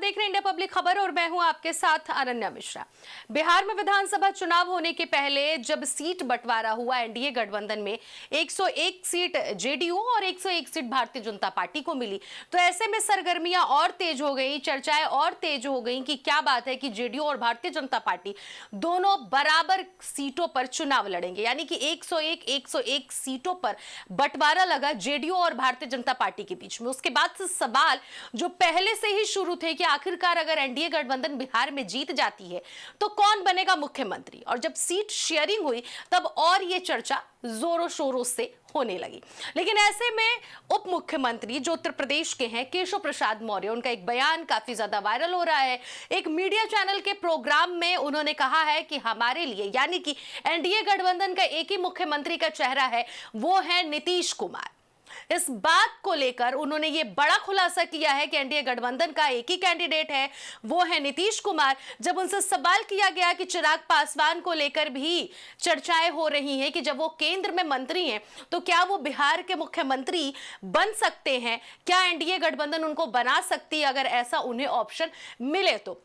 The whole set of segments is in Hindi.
देख रहे हैं इंडिया पब्लिक खबर और मैं हूं आपके साथ अनन्या मिश्रा। बिहार में विधानसभा चुनाव होने के पहले जब सीट बंटवारा हुआ एनडीए गठबंधन में 101 सीट जेडीयू और 101 सीट भारतीय जनता पार्टी को मिली, तो ऐसे में सरगर्मियां और तेज हो गई, चर्चाएं और तेज हो गई कि क्या बात है कि जेडीयू और भारतीय जनता पार्टी दोनों बराबर सीटों पर चुनाव लड़ेंगे, यानी कि 101 सीटों पर बंटवारा लगा जेडीयू और भारतीय जनता पार्टी के बीच में। उसके बाद से सवाल जो पहले से ही शुरू थे कि आखिरकार अगर एनडीए गठबंधन बिहार में जीत जाती है तो कौन बनेगा मुख्यमंत्री, और जब सीट शेयरिंग हुई तब और ये चर्चा जोरों शोरों से होने लगी। लेकिन ऐसे में उप मुख्यमंत्री जो उत्तर प्रदेश के हैं केशव प्रसाद मौर्य, उनका एक बयान काफी ज्यादा वायरल हो रहा है। एक मीडिया चैनल के प्रोग्राम में उन्होंने कहा है कि हमारे लिए यानी कि एनडीए गठबंधन का एक ही मुख्यमंत्री का चेहरा है, वो है नीतीश कुमार। इस बात को लेकर उन्होंने ये बड़ा खुलासा किया है कि एनडीए गठबंधन का एक ही कैंडिडेट है, वो है नीतीश कुमार। जब उनसे सवाल किया गया कि चिराग पासवान को लेकर भी चर्चाएं हो रही हैं कि जब वो केंद्र में मंत्री हैं तो क्या वो बिहार के मुख्यमंत्री बन सकते हैं, क्या एनडीए गठबंधन उनको बना सकती है अगर ऐसा उन्हें ऑप्शन मिले तो।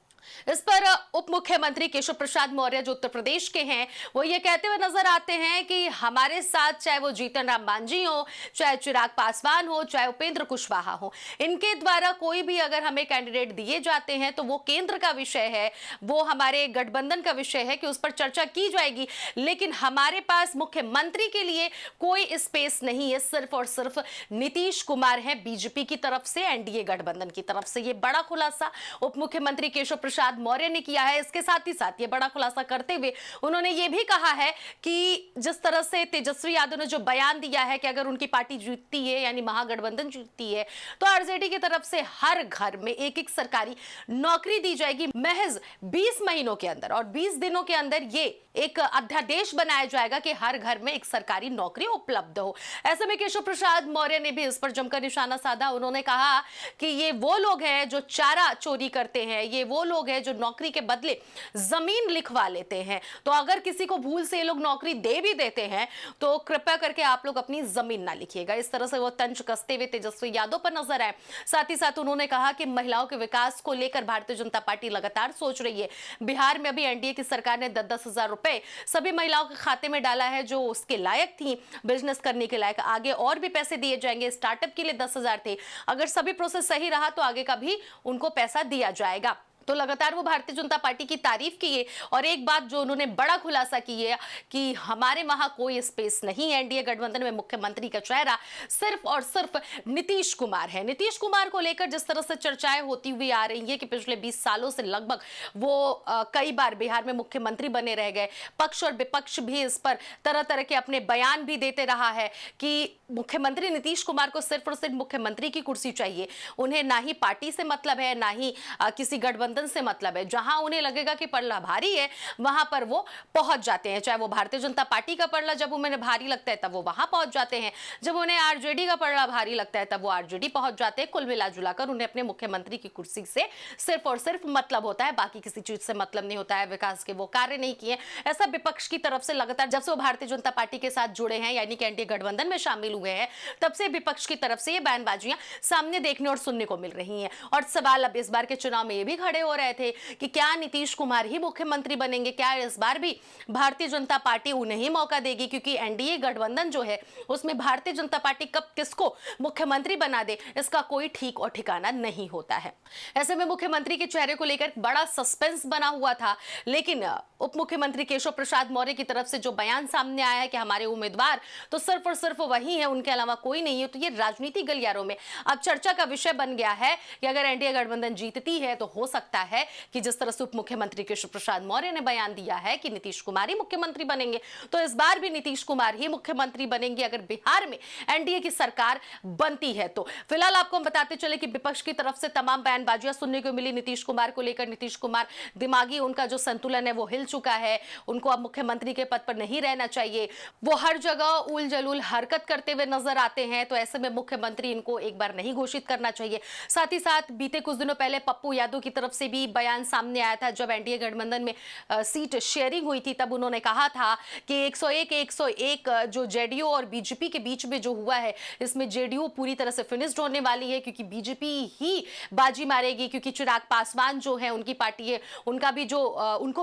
इस पर उप मुख्यमंत्री केशव प्रसाद मौर्य जो उत्तर प्रदेश के हैं वो ये कहते हुए नजर आते हैं कि हमारे साथ चाहे वो जीतन राम मांझी हो, चाहे चिराग पासवान हो, चाहे उपेंद्र कुशवाहा हो, इनके द्वारा कोई भी अगर हमें कैंडिडेट दिए जाते हैं तो वो केंद्र का विषय है, वो हमारे गठबंधन का विषय है कि उस पर चर्चा की जाएगी, लेकिन हमारे पास मुख्यमंत्री के लिए कोई स्पेस नहीं है। सिर्फ और सिर्फ नीतीश कुमार है बीजेपी की तरफ से, एनडीए गठबंधन की तरफ से। ये बड़ा खुलासा उप मुख्यमंत्री केशव प्रसाद मौर्य ने किया है। इसके साथ ही साथ ये बड़ा खुलासा करते हुए उन्होंने ये भी कहा है कि जिस तरह से तेजस्वी यादव ने जो बयान दिया है कि अगर उनकी पार्टी जीतती है यानी महागठबंधन जीतती है तो आरजेडी की तरफ से हर घर में एक एक सरकारी नौकरी दी जाएगी महज 20 महीनों के अंदर, और 20 दिनों के अंदर ये एक अध्यादेश बनाया जाएगा कि हर घर में एक सरकारी नौकरी उपलब्ध हो। ऐसे में केशव प्रसाद मौर्य ने भी इस पर जमकर निशाना साधा। उन्होंने कहा कि ये वो लोग हैं जो चारा चोरी करते हैं, ये वो लोग हैं जो नौकरी के बदले जमीन लिखवा लेते हैं, तो अगर किसी को भूल से ये लोग नौकरी दे भी देते हैं तो कृपया करके आप लोग अपनी जमीन ना लिखिएगा। इस तरह से वो तंज कसते हुए तेजस्वी यादव पर नजर आए। साथ ही साथ उन्होंने कहा कि महिलाओं के विकास को लेकर भारतीय जनता पार्टी लगातार सोच रही है। बिहार में अभी एनडीए की सरकार ने 10-10 हजार रुपए सभी महिलाओं के खाते में डाला है जो उसके लायक थी, बिजनेस करने के लायक। आगे और भी पैसे दिए जाएंगे। स्टार्टअप के लिए 10,000 थे, अगर सभी प्रोसेस सही रहा तो आगे का भी उनको पैसा दिया जाएगा। तो लगातार वो भारतीय जनता पार्टी की तारीफ की है। और एक बात जो उन्होंने बड़ा खुलासा की है कि हमारे वहां कोई स्पेस नहीं है एनडीए गठबंधन में, मुख्यमंत्री का चेहरा सिर्फ और सिर्फ नीतीश कुमार है। नीतीश कुमार को लेकर जिस तरह से चर्चाएं होती हुई आ रही है कि पिछले 20 सालों से लगभग वो कई बार बिहार में मुख्यमंत्री बने रह गए, पक्ष और विपक्ष भी इस पर तरह तरह के अपने बयान भी देते रहा है कि मुख्यमंत्री नीतीश कुमार को सिर्फ और सिर्फ मुख्यमंत्री की कुर्सी चाहिए, उन्हें ना ही पार्टी से मतलब है ना ही किसी गठबंधन से मतलब है। जहां उन्हें लगेगा कि पड़ला भारी है वहां पर वो पहुंच जाते हैं। चाहे वो भारतीय जनता पार्टी का पड़ला जब उन्हें भारी लगता है तब वो वहां पहुंच जाते हैं, जब उन्हें आरजेडी का पड़ला भारी लगता है तब वो आरजेडी पहुंच जाते हैं। कुल मिला जुलाकर उन्हें अपने मुख्यमंत्री की कुर्सी से सिर्फ और सिर्फ मतलब होता है, बाकी किसी चीज से मतलब नहीं होता है। विकास के वो कार्य नहीं किए, ऐसा विपक्ष की तरफ से लगातार जब से वो भारतीय जनता पार्टी के साथ जुड़े हैं यानी कि एनडीए गठबंधन में शामिल हुए हैं तब से विपक्ष की तरफ से ये बयानबाजियां सामने देखने और सुनने को मिल रही हैं। और सवाल अब इस बार के चुनाव में ये भी खड़े हो रहे थे कि क्या नीतीश कुमार ही मुख्यमंत्री बनेंगे, क्या इस बार भी भारतीय जनता पार्टी उन्हें ही मौका देगी, क्योंकि एनडीए गठबंधन जो है उसमें भारतीय जनता पार्टी कब किसको मुख्यमंत्री बना दे इसका कोई ठीक और ठिकाना नहीं होता है। ऐसे में मुख्यमंत्री के चेहरे को लेकर बड़ा सस्पेंस बना हुआ था, लेकिन उप मुख्यमंत्री केशव प्रसाद मौर्य की तरफ से जो बयान सामने आया है कि हमारे उम्मीदवार तो सिर्फ और सिर्फ वही है, उनके अलावा कोई नहीं है, तो ये राजनीति गलियारों में अब चर्चा का विषय बन गया है कि अगर एनडीए गठबंधन जीतती है तो हो सकता है कि जिस तरह से उप मुख्यमंत्री केशव प्रसाद मौर्य ने बयान दिया है कि नीतीश कुमार ही मुख्यमंत्री बनेंगे, तो इस बार भी नीतीश कुमार ही मुख्यमंत्री बनेंगे अगर बिहार में एनडीए की सरकार बनती है तो। फिलहाल आपको हम बताते चले कि विपक्ष की तरफ से तमाम बयानबाजियां सुनने को मिली नीतीश कुमार को लेकर। नीतीश कुमार दिमागी उनका जो संतुलन है वो हिल चुका है, उनको अब मुख्यमंत्री के पद पर नहीं रहना चाहिए, वो हर जगह उल जलूल हरकत करते हुए नजर आते हैं, तो ऐसे में मुख्यमंत्री इनको एक बार नहीं घोषित करना चाहिए। साथ ही साथ बीते कुछ दिनों पहले पप्पू यादव की तरफ से भी बयान सामने आया था जब एनडीए गठबंधन में सीट शेयरिंग हुई थी, तब उन्होंने कहा था कि 101 जो जेडीयू और बीजेपी के बीच में जो हुआ है, इसमें जेडीयू पूरी तरह से फिनिश्ड होने वाली है, क्योंकि बीजेपी ही बाजी मारेगी, क्योंकि चिराग पासवान जो है उनकी पार्टी है, उनको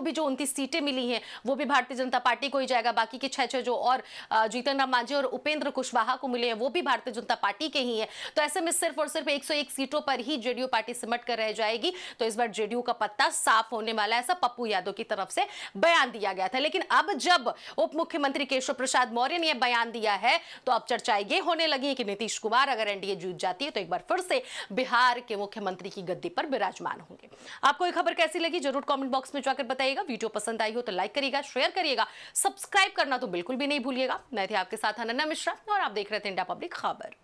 भी जो 29 सीटें मिली हैं वो भी भारतीय जनता पार्टी को ही जाएगा। बाकी के 6 जो और जीतन राम मांझी और उपेंद्र कुशवाहा को मिले हैं वो भी भारतीय जनता पार्टी के ही हैं। तो ऐसे में सिर्फ और सिर्फ 101 सीटों पर ही जेडीयू पार्टी सिमट कर रह जाएगी। तो इस बार जेडीयू का पत्ता साफ होने वाला है, ऐसा पप्पू यादव की तरफ से बयान दिया गया था। लेकिन अब जब उप मुख्यमंत्री केशव प्रसाद मौर्य ने यह बयान दिया है तो अब चर्चाएं ये होने लगी है कि नीतीश कुमार अगर एनडीए जीत जाती है तो एक बार फिर से बिहार के मुख्यमंत्री की गद्दी पर विराजमान होंगे। आपको ये खबर कैसी लगी जरूर कमेंट बॉक्स में जाकर बताइएगा। वीडियो पसंद आई हो तो लाइक करिएगा, शेयर करिएगा, सब्सक्राइब करना तो बिल्कुल भी नहीं भूलिएगा। मैं थी आपके साथ अनन्या मिश्रा और आप देख रहे थे इंडिया पब्लिक खबर।